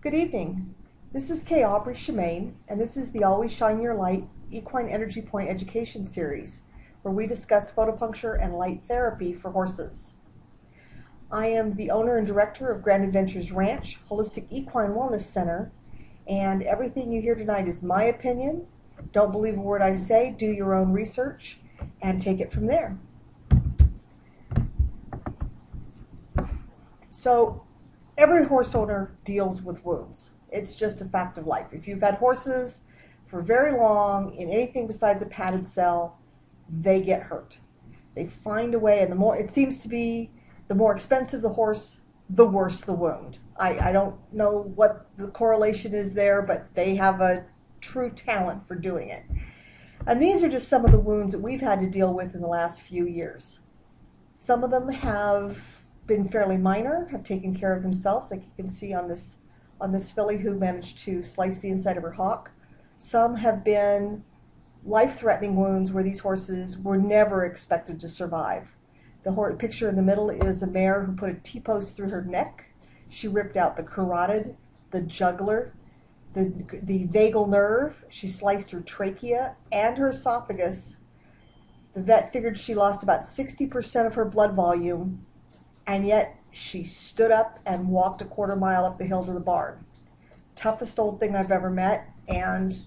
Good evening. This is Kay Aubrey Shemaine, and this is the Always Shine Your Light Equine Energy Point Education Series, where we discuss photopuncture and light therapy for horses. I am the owner and director of Grand Adventures Ranch Holistic Equine Wellness Center, and everything you hear tonight is my opinion. Don't believe a word I say, do your own research, and take it from there. So, every horse owner deals with wounds. It's just a fact of life. If you've had horses for very long in anything besides a padded cell, they get hurt. They find a way, and the more it seems to be, the more expensive the horse, the worse the wound. I don't know what the correlation is there, but they have a true talent for doing it. And these are just some of the wounds that we've had to deal with in the last few years. Some of them have been fairly minor, have taken care of themselves, like you can see on this filly who managed to slice the inside of her hock. Some have been life-threatening wounds where these horses were never expected to survive. The picture in the middle is a mare who put a T-post through her neck. She ripped out the carotid, the jugular, the vagal nerve. She sliced her trachea and her esophagus. The vet figured she lost about 60% of her blood volume, and yet she stood up and walked a quarter mile up the hill to the barn. Toughest old thing I've ever met, and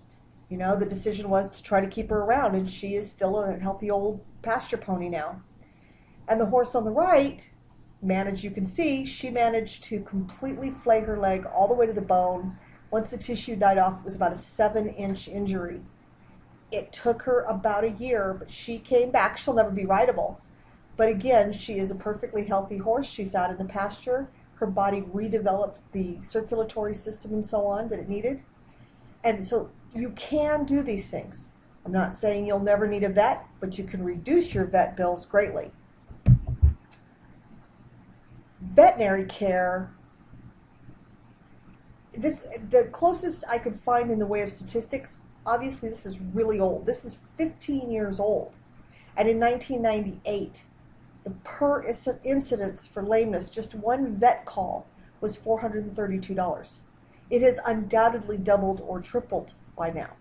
the decision was to try to keep her around, and she is still a healthy old pasture pony now. And the horse on the right you can see, she managed to completely flay her leg all the way to the bone. Once the tissue died off, it was about a 7-inch injury. It took her about a year, but she came back. She'll never be rideable. But again, she is a perfectly healthy horse. She's out in the pasture. Her body redeveloped the circulatory system and so on that it needed. And so you can do these things. I'm not saying you'll never need a vet, but you can reduce your vet bills greatly. Veterinary care, the closest I could find in the way of statistics, obviously this is really old. This is 15 years old. And in 1998, the per incidence for lameness, just one vet call, was $432. It has undoubtedly doubled or tripled by now.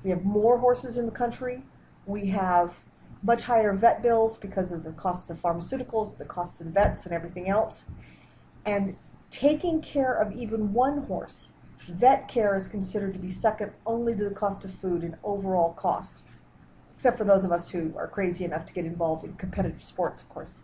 We have more horses in the country. We have much higher vet bills because of the costs of pharmaceuticals, the costs of the vets, and everything else. And taking care of even one horse, vet care is considered to be second only to the cost of food in overall cost, except for those of us who are crazy enough to get involved in competitive sports, of course.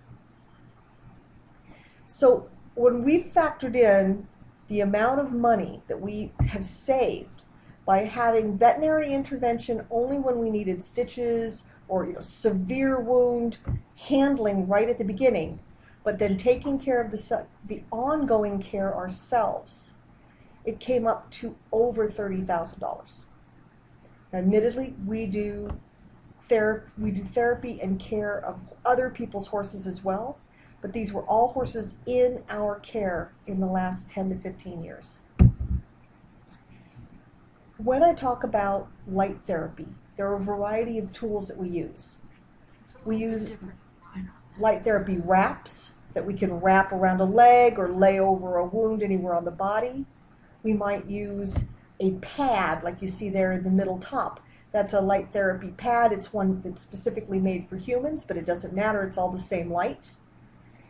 So when we've factored in the amount of money that we have saved by having veterinary intervention only when we needed stitches or severe wound handling right at the beginning, but then taking care of the ongoing care ourselves, it came up to over $30,000. Admittedly, we do therapy and care of other people's horses as well, but these were all horses in our care in the last 10 to 15 years. When I talk about light therapy, there are a variety of tools that we use. We use light therapy wraps that we can wrap around a leg or lay over a wound anywhere on the body. We might use a pad like you see there in the middle top. That's a light therapy pad. It's one that's specifically made for humans, but it doesn't matter. It's all the same light.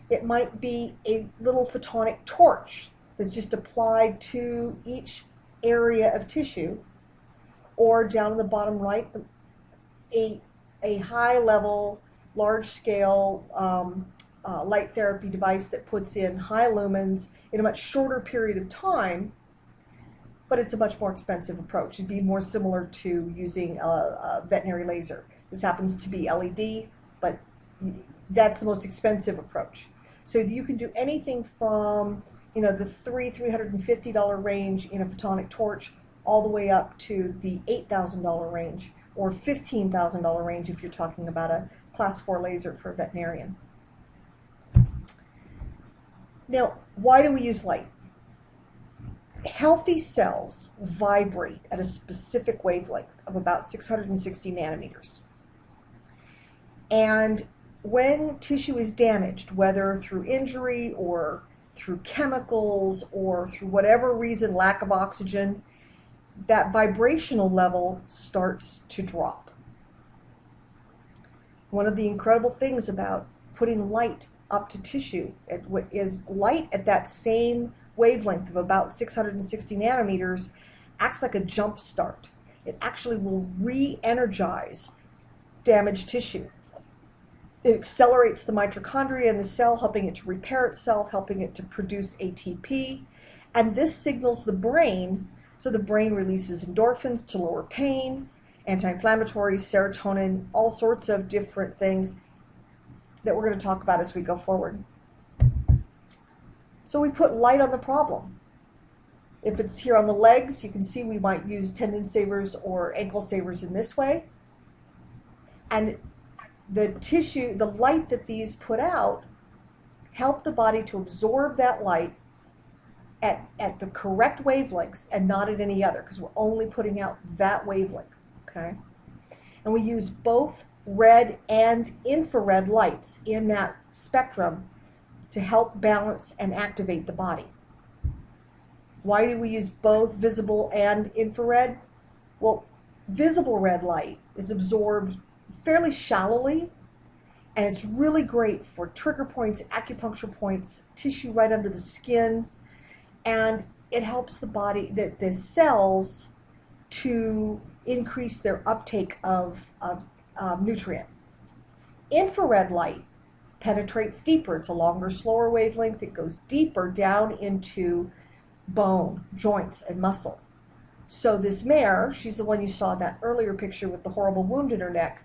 It might be a little photonic torch that's just applied to each area of tissue, or down in the bottom right, a high-level, large-scale light therapy device that puts in high lumens in a much shorter period of time, but it's a much more expensive approach. It'd be more similar to using a veterinary laser. This happens to be LED, but that's the most expensive approach. So you can do anything from the $350 range in a photonic torch all the way up to the $8,000 range or $15,000 range if you're talking about a class 4 laser for a veterinarian. Now, why do we use light? Healthy cells vibrate at a specific wavelength of about 660 nanometers. And when tissue is damaged, whether through injury or through chemicals or through whatever reason, lack of oxygen, that vibrational level starts to drop. One of the incredible things about putting light up to tissue is light at that same wavelength of about 660 nanometers acts like a jump start. It actually will re-energize damaged tissue. It accelerates the mitochondria in the cell, helping it to repair itself, helping it to produce ATP. And this signals the brain, so the brain releases endorphins to lower pain, anti-inflammatory, serotonin, all sorts of different things that we're going to talk about as we go forward. So we put light on the problem. If it's here on the legs, you can see we might use tendon savers or ankle savers in this way. And the tissue, the light that these put out, help the body to absorb that light at the correct wavelengths and not at any other, because we're only putting out that wavelength, okay? And we use both red and infrared lights in that spectrum to help balance and activate the body. Why do we use both visible and infrared? Well, visible red light is absorbed fairly shallowly, and it's really great for trigger points, acupuncture points, tissue right under the skin, and it helps the body, the cells, to increase their uptake of nutrient. Infrared light penetrates deeper. It's a longer, slower wavelength. It goes deeper down into bone, joints, and muscle. So this mare, she's the one you saw in that earlier picture with the horrible wound in her neck.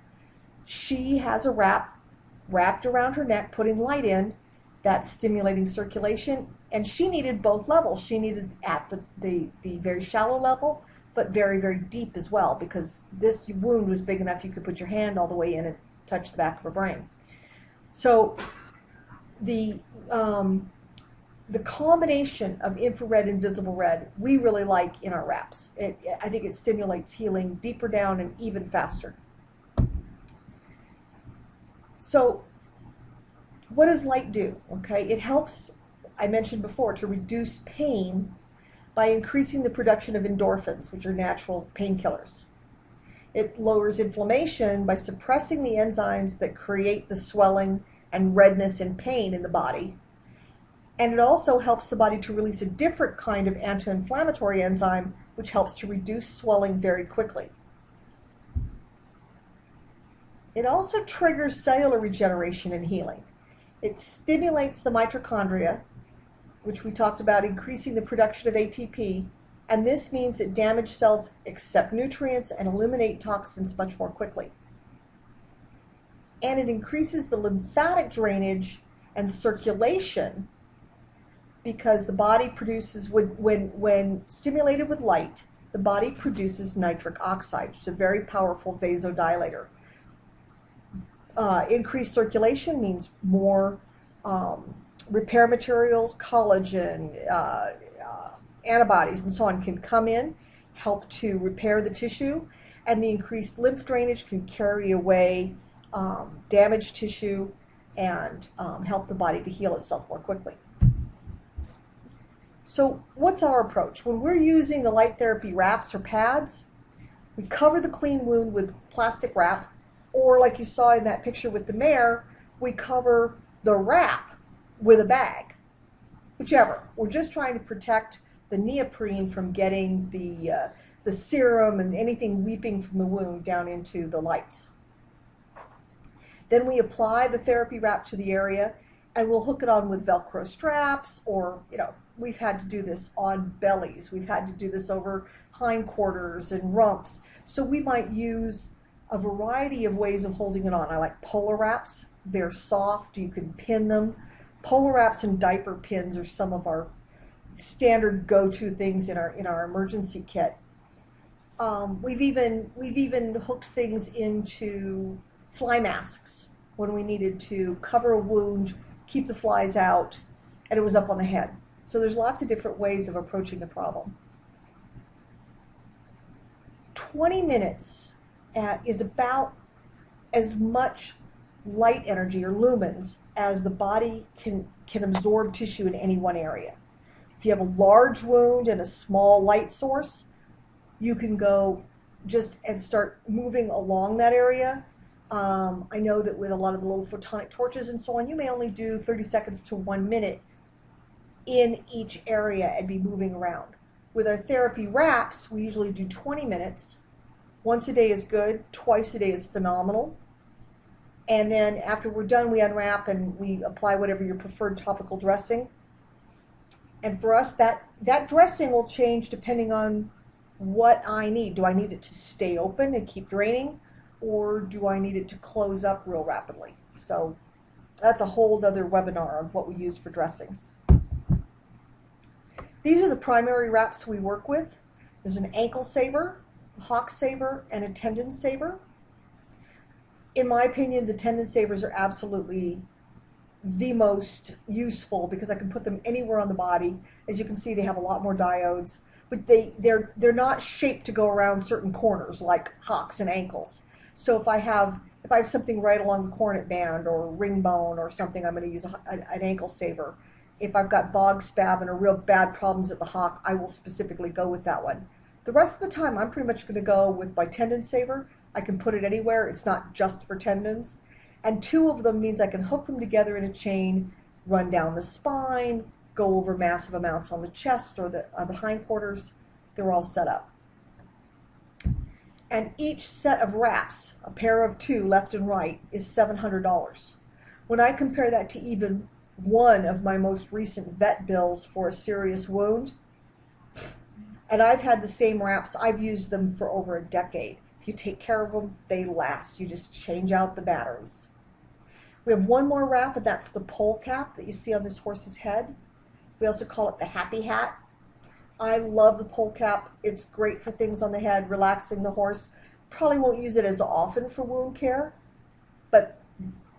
She has a wrapped around her neck, putting light in, that's stimulating circulation, and she needed both levels. She needed at the very shallow level, but very, very deep as well, because this wound was big enough you could put your hand all the way in and touch the back of her brain. So the combination of infrared and visible red we really like in our wraps. I think it stimulates healing deeper down and even faster. So what does light do? Okay, it helps, I mentioned before, to reduce pain by increasing the production of endorphins, which are natural painkillers. It lowers inflammation by suppressing the enzymes that create the swelling and redness and pain in the body. And it also helps the body to release a different kind of anti-inflammatory enzyme, which helps to reduce swelling very quickly. It also triggers cellular regeneration and healing. It stimulates the mitochondria, which we talked about, increasing the production of ATP, and this means that damaged cells accept nutrients and eliminate toxins much more quickly. And it increases the lymphatic drainage and circulation, because the body produces, when stimulated with light, the body produces nitric oxide, which is a very powerful vasodilator. Increased circulation means more repair materials, collagen, antibodies, and so on can come in, help to repair the tissue, and the increased lymph drainage can carry away damaged tissue and help the body to heal itself more quickly. So what's our approach? When we're using the light therapy wraps or pads, we cover the clean wound with plastic wrap, or like you saw in that picture with the mare, we cover the wrap with a bag. Whichever. We're just trying to protect the neoprene from getting the serum and anything weeping from the wound down into the lights. Then we apply the therapy wrap to the area, and we'll hook it on with Velcro straps, or, we've had to do this on bellies. We've had to do this over hindquarters and rumps. So we might use a variety of ways of holding it on. I like polar wraps. They're soft. You can pin them. Polar wraps and diaper pins are some of our standard go-to things in our emergency kit. We've even hooked things into fly masks when we needed to cover a wound, keep the flies out, and it was up on the head. So there's lots of different ways of approaching the problem. 20 minutes is about as much light energy or lumens as the body can can absorb tissue in any one area. If you have a large wound and a small light source, you can go just and start moving along that area. I know that with a lot of the little photonic torches and so on, you may only do 30 seconds to 1 minute in each area and be moving around. With our therapy wraps, we usually do 20 minutes. Once a day is good, twice a day is phenomenal. And then after we're done, we unwrap and we apply whatever your preferred topical dressing. And for us, that dressing will change depending on what I need. Do I need it to stay open and keep draining, or do I need it to close up real rapidly? So that's a whole other webinar on what we use for dressings. These are the primary wraps we work with. There's an ankle saver, a hock saver, and a tendon saver. In my opinion, the tendon savers are absolutely the most useful because I can put them anywhere on the body. As you can see, they have a lot more diodes, but they're not shaped to go around certain corners like hocks and ankles. So if I have something right along the cornet band or ring bone or something, I'm going to use an ankle saver. If I've got bog spavin or real bad problems at the hock, I will specifically go with that one. The rest of the time, I'm pretty much going to go with my tendon saver. I can put it anywhere. It's not just for tendons. And 2 of them means I can hook them together in a chain, run down the spine, go over massive amounts on the chest or the hindquarters. They're all set up. And each set of wraps, a pair of 2 left and right, is $700. When I compare that to even one of my most recent vet bills for a serious wound, and I've had the same wraps, I've used them for over a decade. If you take care of them, they last. You just change out the batteries. We have one more wrap, and that's the pole cap that you see on this horse's head. We also call it the happy hat. I love the pole cap. It's great for things on the head, relaxing the horse. Probably won't use it as often for wound care, but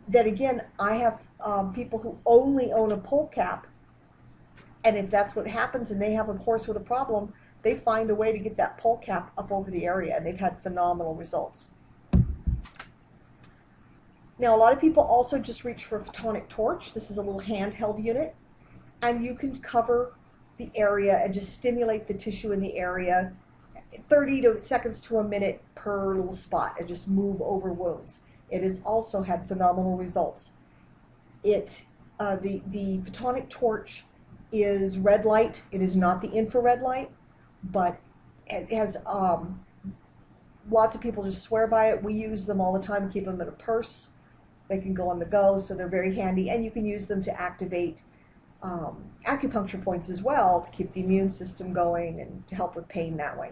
then again, I have people who only own a pole cap, and if that's what happens and they have a horse with a problem, they find a way to get that pole cap up over the area, and they've had phenomenal results. Now, a lot of people also just reach for a photonic torch. This is a little handheld unit, and you can cover the area and just stimulate the tissue in the area 30 seconds to a minute per little spot and just move over wounds. It has also had phenomenal results. The photonic torch is red light. It is not the infrared light, but it has lots of people just swear by it. We use them all the time, keep them in a purse. They can go on the go, so they're very handy, and you can use them to activate acupuncture points as well to keep the immune system going and to help with pain that way.